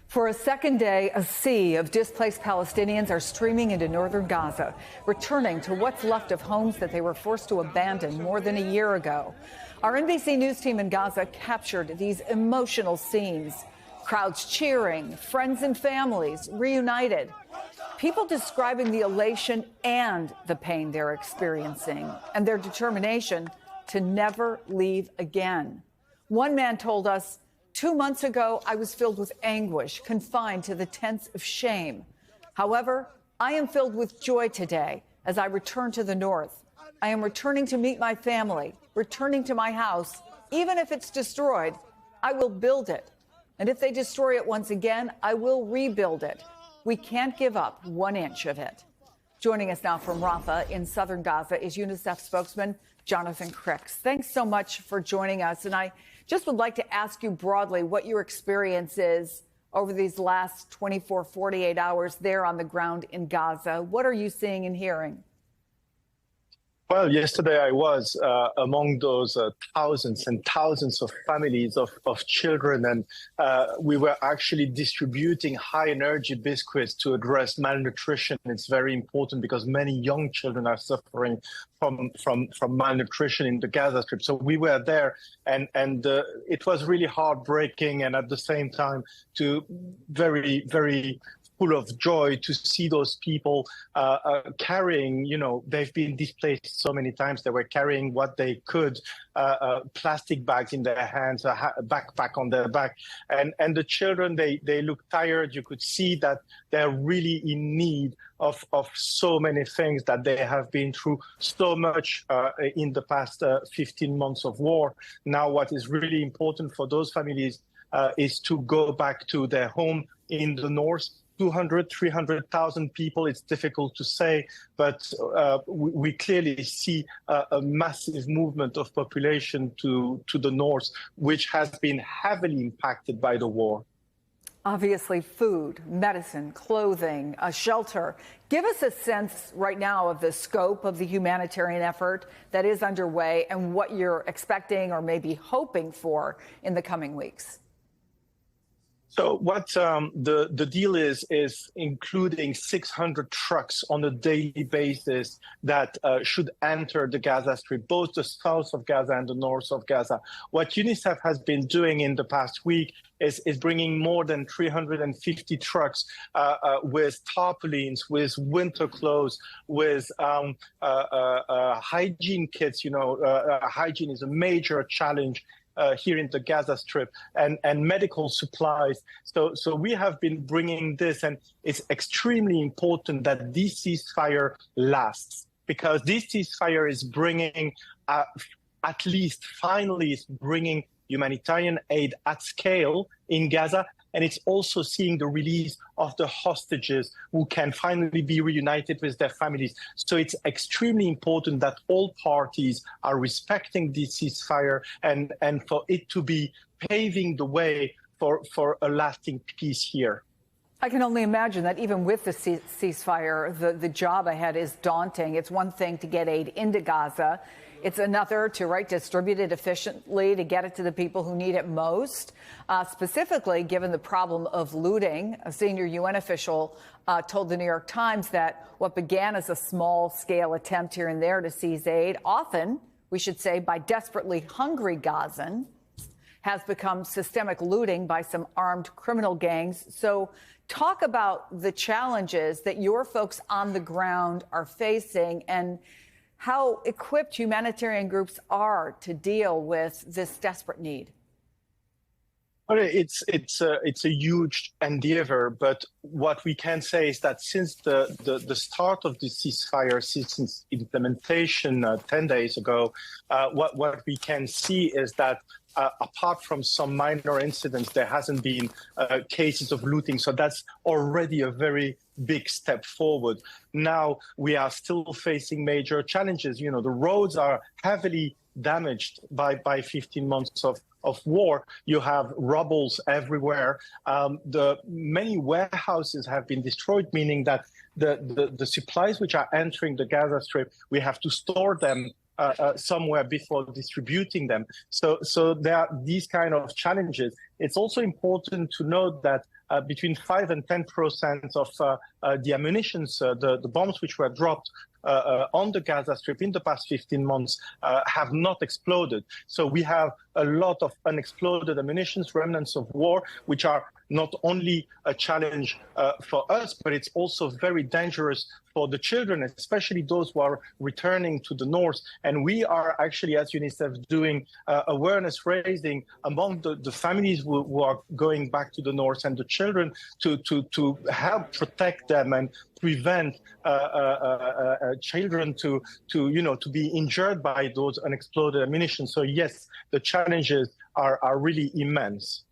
For a second day, a sea of displaced Palestinians are streaming into northern Gaza, returning to what's left of homes that they were forced to abandon more than a year ago. Our NBC News team in Gaza captured these emotional scenes. Crowds cheering, friends and families reunited. People describing the elation and the pain they're experiencing and their determination to never leave again. One man told us, 2 months ago, I was filled with anguish, confined to the tents of shame. However, I am filled with joy today as I return to the north. I am returning to meet my family, returning to my house. Even if it's destroyed, I will build it. And if they destroy it once again, I will rebuild it. We can't give up 1 inch of it. Joining us now from Rafah in southern Gaza is UNICEF spokesman Jonathan Cricks. Thanks so much for joining us. And I just would like to ask you broadly what your experience is over these last 24, 48 hours there on the ground in Gaza. What are you seeing and hearing? Well, yesterday I was among those thousands and thousands of families of children, and we were actually distributing high-energy biscuits to address malnutrition. It's very important because many young children are suffering from malnutrition in the Gaza Strip. So we were there, and it was really heartbreaking, and at the same time, very, very full of joy to see those people carrying, they've been displaced so many times. They were carrying what they could, plastic bags in their hands, a backpack on their back. And the children, they look tired. You could see that they're really in need of so many things, that they have been through so much in the past 15 months of war. Now, what is really important for those families is to go back to their home in the north. 200, 300,000 people, it's difficult to say, but we clearly see a massive movement of population to the north, which has been heavily impacted by the war. Obviously, food, medicine, clothing, a shelter. Give us a sense right now of the scope of the humanitarian effort that is underway and what you're expecting or maybe hoping for in the coming weeks. So what the deal is including 600 trucks on a daily basis that should enter the Gaza Strip, both the south of Gaza and the north of Gaza. What UNICEF has been doing in the past week is bringing more than 350 trucks with tarpaulins, with winter clothes, with hygiene kits. Hygiene is a major challenge here in the Gaza Strip, and medical supplies. So we have been bringing this, and it's extremely important that this ceasefire lasts, because this ceasefire is bringing, at least finally, is bringing humanitarian aid at scale in Gaza. And it's also seeing the release of the hostages who can finally be reunited with their families. So it's extremely important that all parties are respecting this ceasefire and for it to be paving the way for a lasting peace here. I can only imagine that even with the ceasefire, the job ahead is daunting. It's one thing to get aid into Gaza. It's another to distribute it efficiently, to get it to the people who need it most. Specifically, given the problem of looting, a senior UN official told the New York Times that what began as a small-scale attempt here and there to seize aid, often, we should say, by desperately hungry Gazans, has become systemic looting by some armed criminal gangs. So talk about the challenges that your folks on the ground are facing and how equipped humanitarian groups are to deal with this desperate need. Well, it's a huge endeavor, but what we can say is that since the start of the ceasefire, since implementation 10 days ago, what we can see is that apart from some minor incidents, there hasn't been cases of looting. So that's already a very big step forward. Now we are still facing major challenges. The roads are heavily damaged by 15 months of war. You have rubble everywhere. The many warehouses have been destroyed, meaning that the supplies which are entering the Gaza Strip, we have to store them somewhere before distributing them. So there are these kind of challenges. It's also important to note that between 5 and 10% of the ammunitions, the bombs which were dropped on the Gaza Strip in the past 15 months have not exploded. So we have a lot of unexploded ammunitions, remnants of war, which are not only a challenge for us, but it's also very dangerous for the children, especially those who are returning to the north. And we are actually, as UNICEF, doing awareness raising among the families who are going back to the north and the children to help protect them and prevent children to be injured by those unexploded ammunition. So yes, the challenges are really immense.